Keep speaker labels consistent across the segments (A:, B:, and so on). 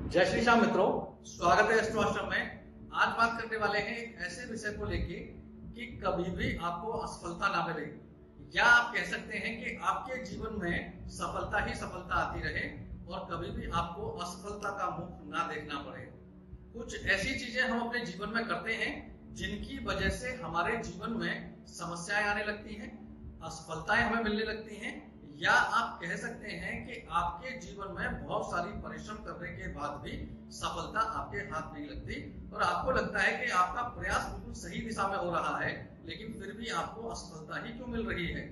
A: जय श्री श्याम मित्रों, स्वागत है एस्ट्रो आश्रम में। आज बात करने वाले हैं एक ऐसे विषय को लेके कि कभी भी आपको असफलता ना मिले, या आप कह सकते हैं कि आपके जीवन में सफलता ही सफलता आती रहे और कभी भी आपको असफलता का मुख ना देखना पड़े। कुछ ऐसी चीजें हम अपने जीवन में करते हैं जिनकी वजह से हमारे जीवन में समस्याएं आने लगती हैं, असफलताएं हमें मिलने लगती हैं, या आप कह सकते हैं कि आपके जीवन में बहुत सारी परिश्रम करने के बाद भी सफलता आपके हाथ नहीं लगती और आपको लगता है कि आपका प्रयास बिल्कुल सही दिशा में हो रहा है, लेकिन फिर भी आपको असफलता ही क्यों मिल रही है।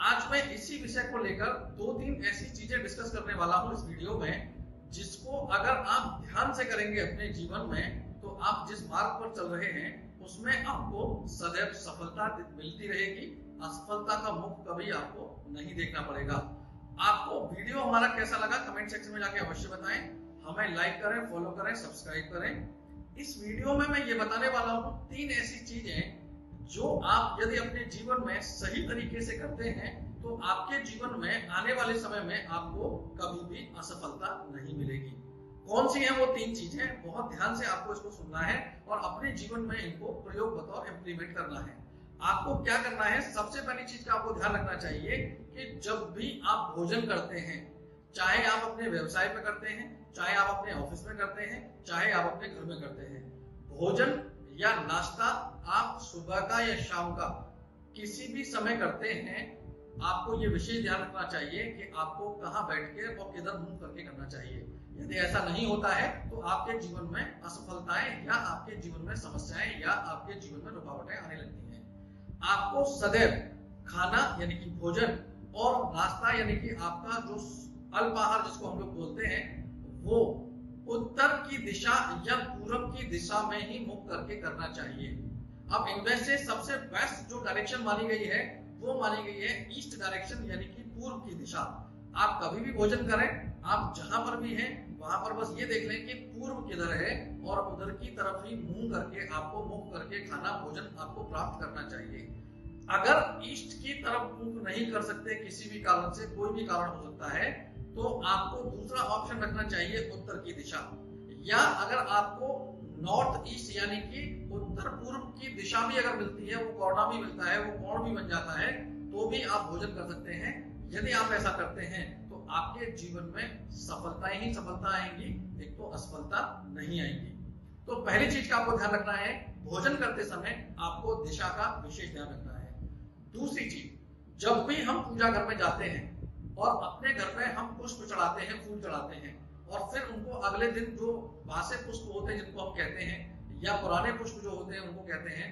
A: आज मैं इसी विषय को लेकर 2-3 ऐसी चीजें डिस्कस करने वाला हूं इस वीडियो में, जिसको अगर आप ध्यान से करेंगे अपने जीवन में तो आप जिस मार्ग पर चल रहे हैं उसमें आपको सदैव सफलता मिलती रहेगी। असफलता का मुख कभी आपको नहीं देखना पड़ेगा। आपको वीडियो हमारा कैसा लगा कमेंट सेक्शन में जाके अवश्य बताएं। हमें लाइक करें, फॉलो करें, सब्सक्राइब करें। इस वीडियो में मैं ये बताने वाला हूं 3 ऐसी चीजें जो आप यदि अपने जीवन में सही तरीके से करते हैं तो आपके जीवन में आने वाले समय में आपको कभी भी असफलता नहीं मिलेगी। कौन सी है वो 3 चीजें, बहुत ध्यान से आपको इसको सुनना है और अपने जीवन में इनको प्रयोग बतौर इम्प्लीमेंट करना है। आपको क्या करना है, सबसे पहली चीज का आपको ध्यान रखना चाहिए कि जब भी आप भोजन करते हैं, चाहे आप अपने व्यवसाय पे करते हैं, चाहे आप अपने ऑफिस में करते हैं, चाहे आप अपने घर में करते हैं, भोजन या नाश्ता आप सुबह का या शाम का किसी भी समय करते हैं, आपको ये विशेष ध्यान रखना चाहिए कि आपको कहाँ बैठ के और किधर मुंह करके करना चाहिए। यदि ऐसा नहीं होता है तो आपके जीवन में असफलताएं या आपके जीवन में समस्याएं या आपके जीवन में रुकावटें आने लगती हैं। आपको सदैव खाना यानी कि भोजन और नाश्ता यानी कि आपका जो अल्पाहार जिसको हम लोग बोलते हैं वो उत्तर की दिशा या पूरब की दिशा में ही मुख करके करना चाहिए। अब इनमें से सबसे बेस्ट जो डायरेक्शन मानी गई है वो मानी गई है ईस्ट डायरेक्शन यानी कि पूर्व की दिशा। आप कभी भी भोजन करें, आप जहां पर भी हैं वहां पर बस ये देख लें कि पूर्व किधर है और उधर की तरफ ही मुंह करके आपको मुख करके खाना भोजन आपको प्राप्त करना चाहिए। अगर ईस्ट की तरफ मुख नहीं कर सकते किसी भी कारण से, कोई भी कारण हो सकता है, तो आपको दूसरा ऑप्शन रखना चाहिए उत्तर की दिशा। या अगर आपको नॉर्थ ईस्ट यानी कि उत्तर पूर्व की दिशा भी अगर मिलती है, वो कोना भी मिलता है, वो कोण भी बन जाता है, तो भी आप भोजन कर सकते हैं। यदि आप ऐसा करते हैं तो आपके जीवन में सफलताएं ही सफलता आएंगी, एक तो असफलता नहीं आएंगी। तो पहली चीज का आपको ध्यान रखना है, भोजन करते समय आपको दिशा का विशेष ध्यान रखना है। दूसरी चीज, जब भी हम पूजा घर में जाते हैं और अपने घर में हम पुष्प चढ़ाते हैं, फूल चढ़ाते हैं, और फिर उनको अगले दिन जो बासे पुष्प होते हैं जिनको हम कहते हैं, या पुराने पुष्प जो होते हैं उनको कहते हैं,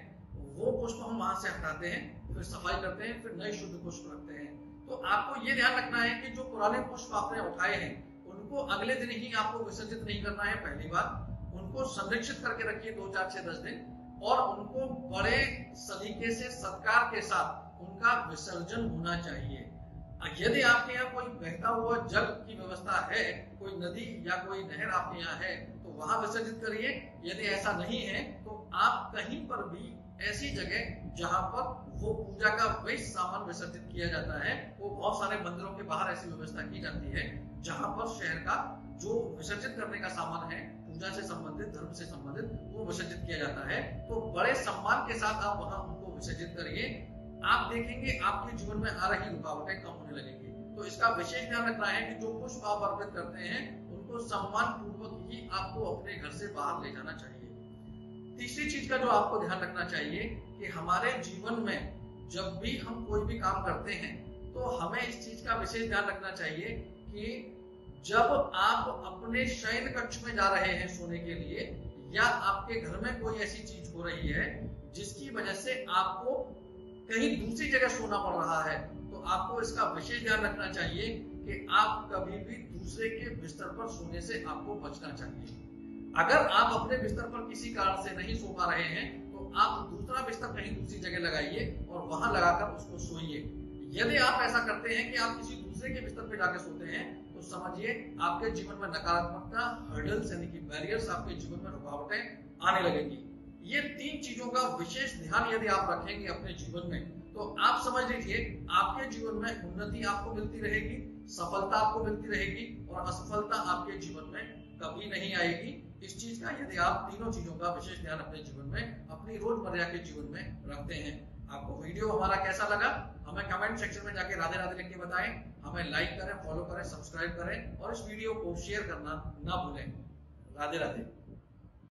A: वो पुष्प हम वहां से हटाते हैं, फिर सफाई करते हैं, फिर नए शुद्ध पुष्प रखते हैं। तो आपको ये ध्यान रखना है कि जो पुराने पुष्प आपने उठाए हैं उनको अगले दिन ही आपको विसर्जित नहीं करना है। पहली बात, उनको संरक्षित करके रखिए 2, 4, 6, 10 दिन, और उनको बड़े सलीके से सत्कार के साथ उनका विसर्जन होना चाहिए। यदि आपके यहाँ कोई बहता हुआ जल की व्यवस्था है, कोई नदी या कोई नहर आपके यहाँ है, तो वहां विसर्जित करिए। यदि ऐसा नहीं है तो आप कहीं पर भी ऐसी जगह जहां पर वो पूजा का वेस्ट सामान विसर्जित किया जाता है, वो बहुत सारे मंदिरों के बाहर ऐसी व्यवस्था की जाती है जहां पर शहर का जो विसर्जित करने का सामान है, पूजा से संबंधित, धर्म से संबंधित, वो विसर्जित किया जाता है। तो बड़े सम्मान के साथ आप वहां उनको विसर्जित करिए। आप देखेंगे आपके जीवन में आ रही रुकावटें कम होने लगेंगी। तो इसका विशेष ध्यान रखना है कि जो पुष्प आप अर्पित करते हैं उनको सम्मान पूर्वक ही आपको अपने घर से बाहर ले जाना चाहिए। तीसरी चीज का जो आपको ध्यान रखना चाहिए कि हमारे जीवन में जब भी हम कोई भी काम करते हैं तो हमें इस चीज का विशेष ध्यान रखना चाहिए कि जब आप अपने शयन कक्ष में जा रहे हैं सोने के लिए, या आपके घर में कोई ऐसी चीज हो रही है जिसकी वजह से आपको कहीं दूसरी जगह सोना पड़ रहा है, तो आपको इसका विशेष ध्यान रखना चाहिए कि आप कभी भी दूसरे के बिस्तर पर सोने से आपको बचना चाहिए। अगर आप अपने बिस्तर पर किसी कारण से नहीं सो पा रहे हैं तो आप दूसरा बिस्तर कहीं दूसरी जगह लगाइए और वहां लगाकर उसको सोइए। यदि आप ऐसा करते हैं कि आप किसी दूसरे के बिस्तर पर जाकर सोते हैं तो समझिए आपके जीवन में नकारात्मकता, हर्डल्स यानी कि बैरियर्स, आपके जीवन में रुकावटें आने लगेंगी। ये 3 चीजों का विशेष ध्यान यदि आप रखेंगे अपने जीवन में तो आप समझ लीजिए आपके जीवन में उन्नति आपको मिलती रहेगी, सफलता आपको मिलती रहेगी और असफलता आपके जीवन में कभी नहीं आएगी इस चीज का, यदि आप तीनों चीजों का विशेष ध्यान अपने जीवन में, अपनी रोजमर्रा के जीवन में रखते हैं। आपको वीडियो हमारा कैसा लगा हमें कमेंट सेक्शन में जाके राधे राधे लिख के बताएं। हमें लाइक करें, फॉलो करें, सब्सक्राइब करें और इस वीडियो को शेयर करना ना भूलें। राधे राधे।